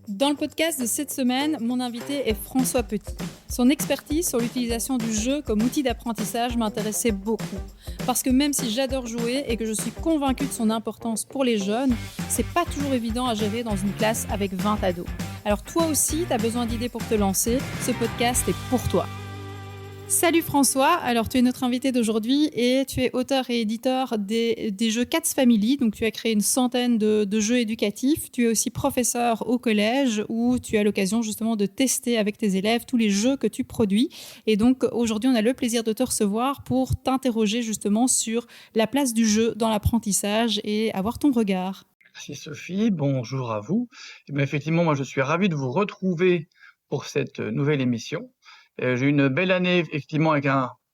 Dans le podcast de cette semaine, mon invité est François Petit. Son expertise sur l'utilisation du jeu comme outil d'apprentissage m'intéressait beaucoup. Parce que même si j'adore jouer et que je suis convaincue de son importance pour les jeunes, c'est pas toujours évident à gérer dans une classe avec 20 ados. Alors toi aussi, tu as besoin d'idées pour te lancer, ce podcast est pour toi. Salut François, alors tu es notre invité d'aujourd'hui et tu es auteur et éditeur des jeux Cats Family, donc tu as créé une centaine de jeux éducatifs. Tu es aussi professeur au collège où tu as l'occasion justement de tester avec tes élèves tous les jeux que tu produis. Et donc aujourd'hui on a le plaisir de te recevoir pour t'interroger justement sur la place du jeu dans l'apprentissage et avoir ton regard. Merci Sophie, bonjour à vous. Effectivement, moi je suis ravi de vous retrouver pour cette nouvelle émission. J'ai eu une belle année effectivement avec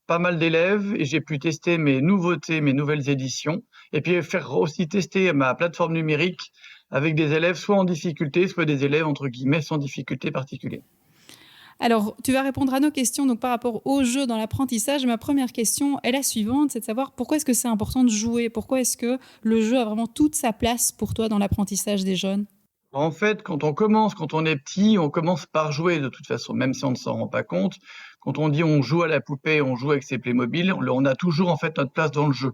pas mal d'élèves et j'ai pu tester mes nouveautés, mes nouvelles éditions et puis faire aussi tester ma plateforme numérique avec des élèves soit en difficulté, soit des élèves entre guillemets sans difficulté particulière. Alors, tu vas répondre à nos questions donc, par rapport au jeu dans l'apprentissage. Ma première question est la suivante, c'est de savoir pourquoi est-ce que c'est important de jouer? Pourquoi est-ce que le jeu a vraiment toute sa place pour toi dans l'apprentissage des jeunes? En fait, quand on est petit, on commence par jouer de toute façon, même si on ne s'en rend pas compte. Quand on dit on joue à la poupée, on joue avec ses Playmobil, on a toujours en fait notre place dans le jeu.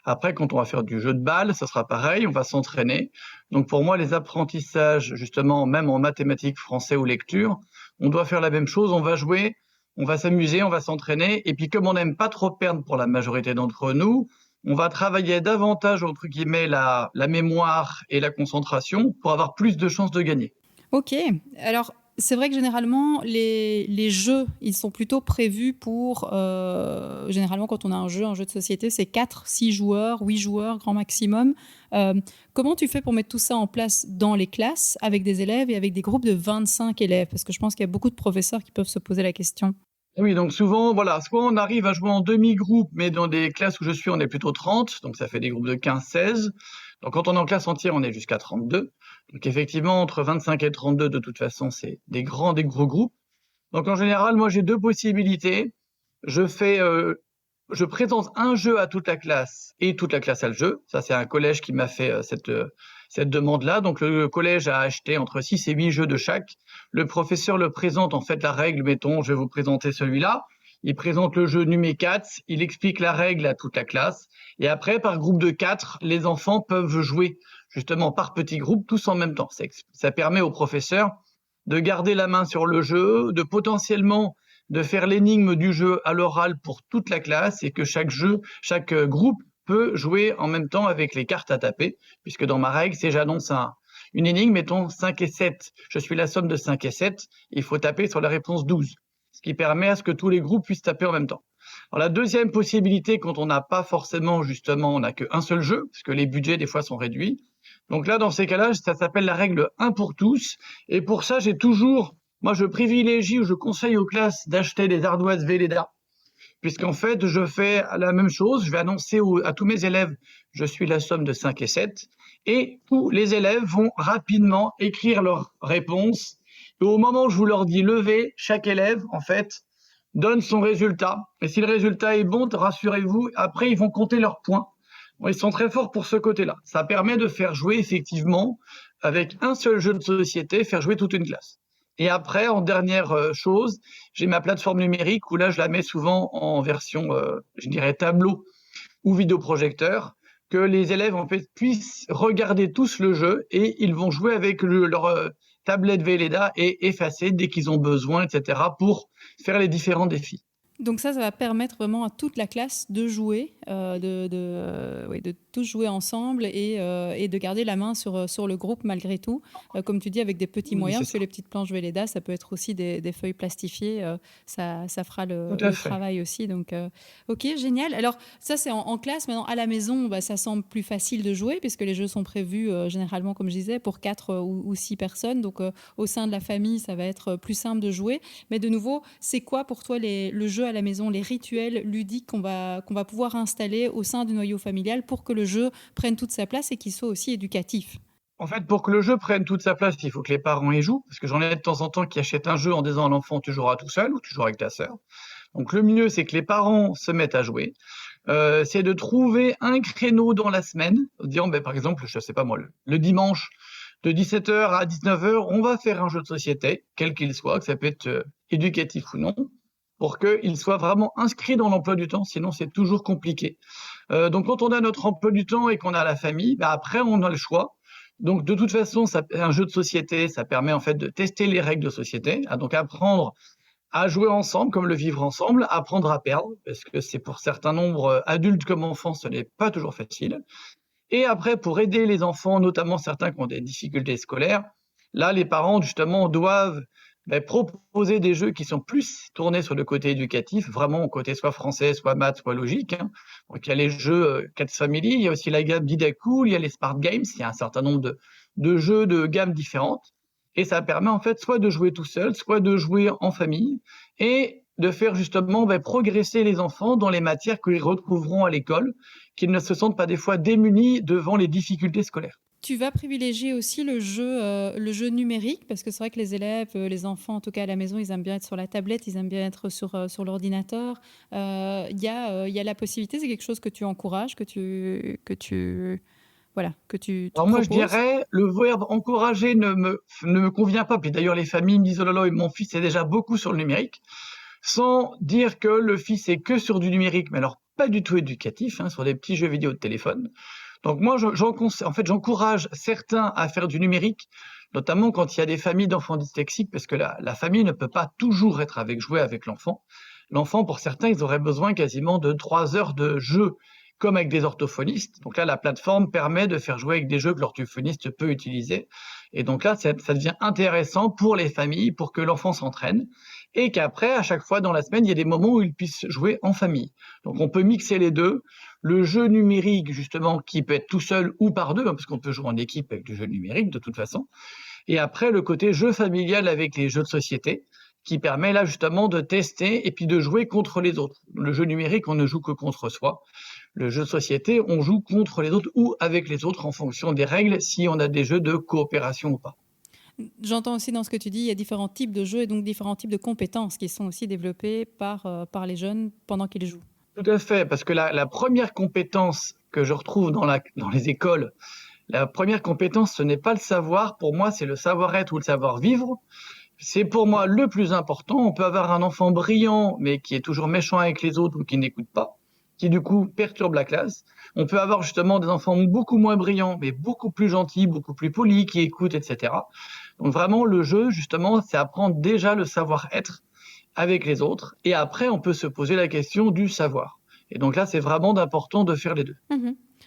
Après, quand on va faire du jeu de balle, ça sera pareil, on va s'entraîner. Donc pour moi, les apprentissages, justement, même en mathématiques, français ou lecture, on doit faire la même chose, on va jouer, on va s'amuser, on va s'entraîner. Et puis comme on n'aime pas trop perdre pour la majorité d'entre nous, on va travailler davantage, entre guillemets, la mémoire et la concentration pour avoir plus de chances de gagner. Ok, alors c'est vrai que généralement les jeux, ils sont plutôt prévus pour, généralement quand on a un jeu de société, c'est 4, 6 joueurs, 8 joueurs grand maximum. Comment tu fais pour mettre tout ça en place dans les classes avec des élèves et avec des groupes de 25 élèves? Parce que je pense qu'il y a beaucoup de professeurs qui peuvent se poser la question. Oui, donc souvent, voilà, soit on arrive à jouer en demi-groupe, mais dans des classes où je suis, on est plutôt 30, donc ça fait des groupes de 15-16. Donc quand on est en classe entière, on est jusqu'à 32. Donc effectivement, entre 25 et 32, de toute façon, c'est des gros groupes. Donc en général, moi j'ai deux possibilités. Je présente un jeu à toute la classe et toute la classe a le jeu. Ça, c'est un collège qui m'a fait cette demande-là. Donc le collège a acheté entre 6 et 8 jeux de chaque. Le professeur le présente en fait la règle, mettons, je vais vous présenter celui-là. Il présente le jeu numéro 4, il explique la règle à toute la classe. Et après, par groupe de 4, les enfants peuvent jouer justement par petits groupes, tous en même temps. Ça permet au professeur de garder la main sur le jeu, de potentiellement de faire l'énigme du jeu à l'oral pour toute la classe et que chaque groupe peut jouer en même temps avec les cartes à taper, puisque dans ma règle, c'est j'annonce une énigme, mettons 5 et 7. Je suis la somme de 5 et 7, il faut taper sur la réponse 12, ce qui permet à ce que tous les groupes puissent taper en même temps. Alors la deuxième possibilité, quand on n'a pas forcément, justement, on n'a qu'un seul jeu, parce que les budgets des fois sont réduits. Donc là, dans ces cas-là, ça s'appelle la règle 1 pour tous. Et pour ça, moi, je privilégie ou je conseille aux classes d'acheter des ardoises Velleda, puisqu'en fait, je fais la même chose. Je vais annoncer à tous mes élèves, je suis la somme de 5 et 7, et tous les élèves vont rapidement écrire leurs réponses. Et au moment où je vous leur dis lever, chaque élève, en fait, donne son résultat. Et si le résultat est bon, rassurez-vous, après, ils vont compter leurs points. Bon, ils sont très forts pour ce côté-là. Ça permet de faire jouer, effectivement, avec un seul jeu de société, faire jouer toute une classe. Et après, en dernière chose, j'ai ma plateforme numérique où là, je la mets souvent en version, je dirais, tableau ou vidéoprojecteur, que les élèves en fait puissent regarder tous le jeu et ils vont jouer avec leur tablette Velleda et effacer dès qu'ils ont besoin, etc., pour faire les différents défis. Donc ça va permettre vraiment à toute la classe de jouer, de tous jouer ensemble et de garder la main sur le groupe malgré tout. Comme tu dis, avec des petits moyens, parce que les petites planches Velleda, ça peut être aussi des feuilles plastifiées, ça fera le travail aussi. Donc, ok, génial. Alors ça, c'est en classe. Maintenant, à la maison, ça semble plus facile de jouer puisque les jeux sont prévus généralement, comme je disais, pour 4 ou 6 personnes. Donc au sein de la famille, ça va être plus simple de jouer. Mais de nouveau, c'est quoi pour toi le jeu à la maison, les rituels ludiques qu'on va pouvoir installer au sein du noyau familial pour que le jeu prenne toute sa place et qu'il soit aussi éducatif? En fait, pour que le jeu prenne toute sa place, il faut que les parents y jouent, parce que j'en ai de temps en temps qui achètent un jeu en disant à l'enfant tu joueras tout seul ou tu joueras avec ta sœur. Donc le mieux, c'est que les parents se mettent à jouer. C'est de trouver un créneau dans la semaine, disant par exemple, je sais pas moi, le dimanche, De 17h à 19h, on va faire un jeu de société, quel qu'il soit, que ça peut être éducatif ou non, pour qu'il soit vraiment inscrit dans l'emploi du temps, sinon c'est toujours compliqué. Donc quand on a notre emploi du temps et qu'on a la famille, bah après on a le choix. Donc de toute façon, un jeu de société, ça permet en fait de tester les règles de société, donc apprendre à jouer ensemble, comme le vivre ensemble, apprendre à perdre, parce que c'est pour certains nombres adultes comme enfants, ce n'est pas toujours facile. Et après, pour aider les enfants, notamment certains qui ont des difficultés scolaires, là, les parents, justement, doivent proposer des jeux qui sont plus tournés sur le côté éducatif, vraiment au côté soit français, soit maths, soit logique. Donc, il y a les jeux Cats Family, il y a aussi la gamme Didacool, il y a les Smart Games, il y a un certain nombre de jeux de gammes différentes. Et ça permet en fait soit de jouer tout seul, soit de jouer en famille, et de faire justement progresser les enfants dans les matières qu'ils retrouveront à l'école, qu'ils ne se sentent pas des fois démunis devant les difficultés scolaires. Tu vas privilégier aussi le jeu numérique, parce que c'est vrai que les élèves, les enfants, en tout cas à la maison, ils aiment bien être sur la tablette, ils aiment bien être sur l'ordinateur. Il y a la possibilité, c'est quelque chose que tu encourages, que tu Alors moi, je proposes. dirais, le verbe encourager ne me convient pas. Puis d'ailleurs, les familles me disent, oh là là, mon fils est déjà beaucoup sur le numérique, sans dire que le fils est que sur du numérique, mais alors pas du tout éducatif, sur des petits jeux vidéo de téléphone. Donc moi, j'encourage certains à faire du numérique, notamment quand il y a des familles d'enfants dyslexiques, parce que la famille ne peut pas toujours être jouer avec l'enfant. L'enfant, pour certains, ils auraient besoin quasiment de 3 heures de jeu, comme avec des orthophonistes. Donc là, la plateforme permet de faire jouer avec des jeux que l'orthophoniste peut utiliser. Et donc là, ça devient intéressant pour les familles, pour que l'enfant s'entraîne, et qu'après, à chaque fois dans la semaine, il y a des moments où il puisse jouer en famille. Donc on peut mixer les deux. Le jeu numérique, justement, qui peut être tout seul ou par deux, parce qu'on peut jouer en équipe avec du jeu numérique de toute façon. Et après, le côté jeu familial avec les jeux de société, qui permet là justement de tester et puis de jouer contre les autres. Le jeu numérique, on ne joue que contre soi. Le jeu de société, on joue contre les autres ou avec les autres en fonction des règles, si on a des jeux de coopération ou pas. J'entends aussi dans ce que tu dis, il y a différents types de jeux et donc différents types de compétences qui sont aussi développées par les jeunes pendant qu'ils jouent. Tout à fait, parce que la première compétence que je retrouve dans les écoles, la première compétence, ce n'est pas le savoir, pour moi, c'est le savoir-être ou le savoir-vivre. C'est pour moi le plus important. On peut avoir un enfant brillant, mais qui est toujours méchant avec les autres ou qui n'écoute pas, qui du coup perturbe la classe. On peut avoir justement des enfants beaucoup moins brillants, mais beaucoup plus gentils, beaucoup plus polis, qui écoutent, etc. Donc vraiment, le jeu, justement, c'est apprendre déjà le savoir-être avec les autres. Et après, on peut se poser la question du savoir. Et donc là, c'est vraiment important de faire les deux.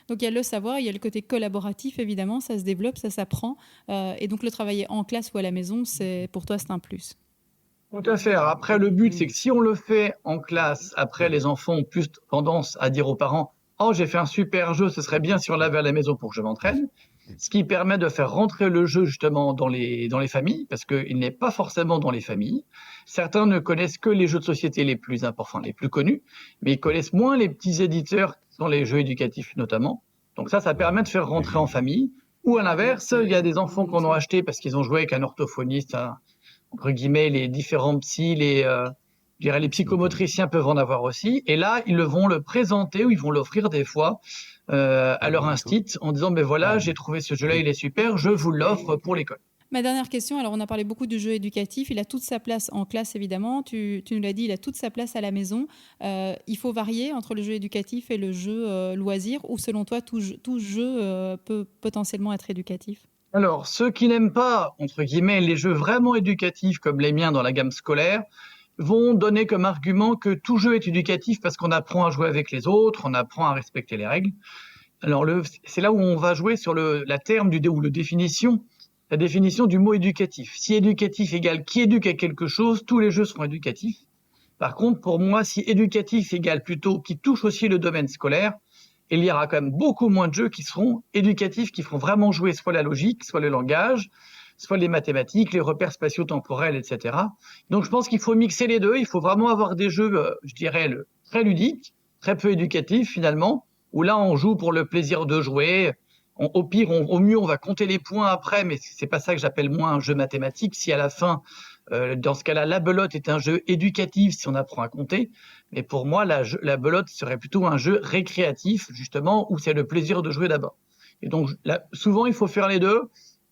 Donc il y a le savoir, il y a le côté collaboratif, évidemment, ça se développe, ça s'apprend. Et donc le travailler en classe ou à la maison, pour toi, c'est un plus. Tout à fait. Alors après, le but, c'est que si on le fait en classe, après, les enfants ont plus tendance à dire aux parents, oh, j'ai fait un super jeu, ce serait bien si on l'avait à la maison pour que je m'entraîne. Ce qui permet de faire rentrer le jeu justement dans les familles, parce qu'il n'est pas forcément dans les familles. Certains ne connaissent que les jeux de société les plus importants, les plus connus, mais ils connaissent moins les petits éditeurs dans les jeux éducatifs notamment. Donc ça permet de faire rentrer en famille. Ou à l'inverse, il y a des enfants qu'on a achetés parce qu'ils ont joué avec un orthophoniste, entre guillemets, les différents psys, je dirais les psychomotriciens peuvent en avoir aussi. Et là, ils vont le présenter ou ils vont l'offrir des fois à leur instit en disant, mais voilà, j'ai trouvé ce jeu-là, il est super, je vous l'offre pour l'école. Ma dernière question, alors on a parlé beaucoup du jeu éducatif, il a toute sa place en classe évidemment, tu nous l'as dit, il a toute sa place à la maison. Il faut varier entre le jeu éducatif et le jeu loisir, ou selon toi tout jeu peut potentiellement être éducatif? Alors, ceux qui n'aiment pas, entre guillemets, les jeux vraiment éducatifs comme les miens dans la gamme scolaire, vont donner comme argument que tout jeu est éducatif parce qu'on apprend à jouer avec les autres, on apprend à respecter les règles. Alors, c'est là où on va jouer sur la définition du mot éducatif. Si éducatif égale qui éduque à quelque chose, tous les jeux seront éducatifs. Par contre, pour moi, si éducatif égale plutôt qui touche aussi le domaine scolaire, il y aura quand même beaucoup moins de jeux qui seront éducatifs, qui feront vraiment jouer soit la logique, soit le langage, soit les mathématiques, les repères spatio-temporels, etc. Donc je pense qu'il faut mixer les deux. Il faut vraiment avoir des jeux, je dirais, très ludiques, très peu éducatifs finalement, où là on joue pour le plaisir de jouer. Au pire, au mieux, on va compter les points après, mais c'est pas ça que j'appelle moi un jeu mathématique. Si à la fin, dans ce cas-là, la belote est un jeu éducatif si on apprend à compter. Mais pour moi, la belote serait plutôt un jeu récréatif, justement, où c'est le plaisir de jouer d'abord. Et donc, là, souvent, il faut faire les deux.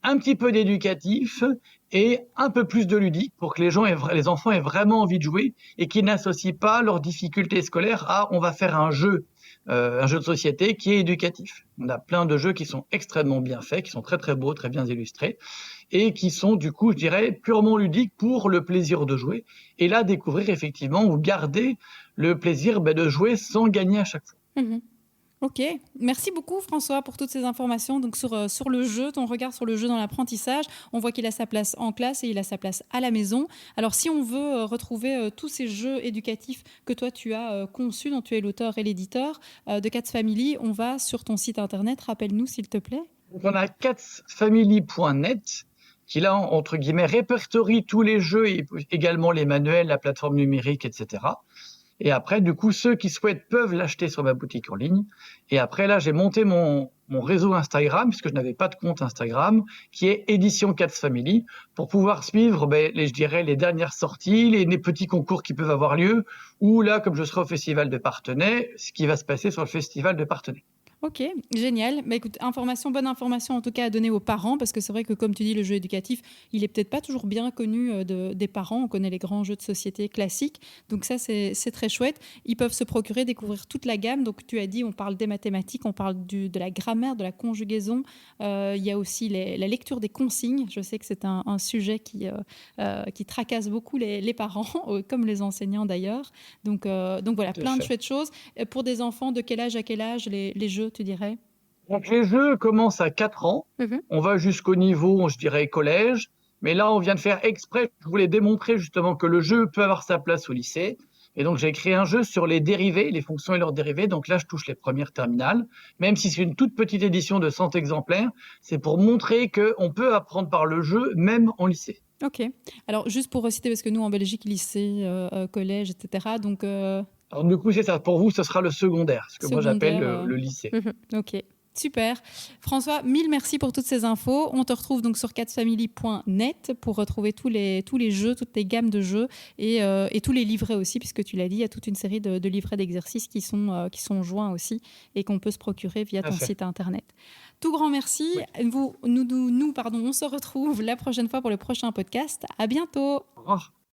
un petit peu d'éducatif et un peu plus de ludique pour que les enfants aient vraiment envie de jouer et qu'ils n'associent pas leurs difficultés scolaires à on va faire un jeu de société qui est éducatif. On a plein de jeux qui sont extrêmement bien faits, qui sont très très beaux, très bien illustrés et qui sont du coup, je dirais, purement ludiques pour le plaisir de jouer. Et là, découvrir effectivement ou garder le plaisir de jouer sans gagner à chaque fois. Mhm. Ok, merci beaucoup François pour toutes ces informations. Donc sur le jeu, ton regard sur le jeu dans l'apprentissage, on voit qu'il a sa place en classe et il a sa place à la maison. Alors si on veut retrouver tous ces jeux éducatifs que toi tu as conçus, dont tu es l'auteur et l'éditeur de Cats Family, on va sur ton site internet, rappelle-nous s'il te plaît. Donc on a catsfamily.net qui là, entre guillemets, répertorie tous les jeux et également les manuels, la plateforme numérique, etc. Et après, du coup, ceux qui souhaitent peuvent l'acheter sur ma boutique en ligne. Et après, là, j'ai monté mon réseau Instagram, puisque je n'avais pas de compte Instagram, qui est Édition Cats Family, pour pouvoir suivre, je dirais, les dernières sorties, les petits concours qui peuvent avoir lieu, ou là, comme je serai au Festival de Parthenay, ce qui va se passer sur le Festival de Parthenay. Ok, génial. Écoute, bonne information en tout cas à donner aux parents, parce que c'est vrai que comme tu dis, le jeu éducatif, il est peut-être pas toujours bien connu des parents. On connaît les grands jeux de société classiques, donc ça c'est très chouette. Ils peuvent se procurer, découvrir toute la gamme. Donc tu as dit, on parle des mathématiques, on parle de la grammaire, de la conjugaison. Il y a aussi la lecture des consignes. Je sais que c'est un sujet qui tracasse beaucoup les parents, comme les enseignants d'ailleurs. Donc voilà, plein de chouettes choses. Pour des enfants, de quel âge à quel âge les jeux, tu dirais? Donc les jeux commencent à 4 ans. On va jusqu'au niveau, je dirais, collège. Mais là, on vient de faire exprès. Je voulais démontrer justement que le jeu peut avoir sa place au lycée. Et donc, j'ai créé un jeu sur les dérivés, les fonctions et leurs dérivés. Donc là, je touche les premières terminales. Même si c'est une toute petite édition de 100 exemplaires, c'est pour montrer qu'on peut apprendre par le jeu, même en lycée. Ok. Alors, juste pour reciter, parce que nous, en Belgique, lycée, collège, etc. Donc, alors, du coup, c'est ça. Pour vous, ce sera le secondaire, ce que moi j'appelle le lycée. Ok. Super. François, mille merci pour toutes ces infos. On te retrouve donc sur catsfamily.net pour retrouver tous les jeux, toutes les gammes de jeux et tous les livrets aussi, puisque tu l'as dit, il y a toute une série de livrets d'exercices qui sont joints aussi et qu'on peut se procurer via ton site internet. Tout grand merci. Oui. Nous, on se retrouve la prochaine fois pour le prochain podcast. À bientôt. Au revoir.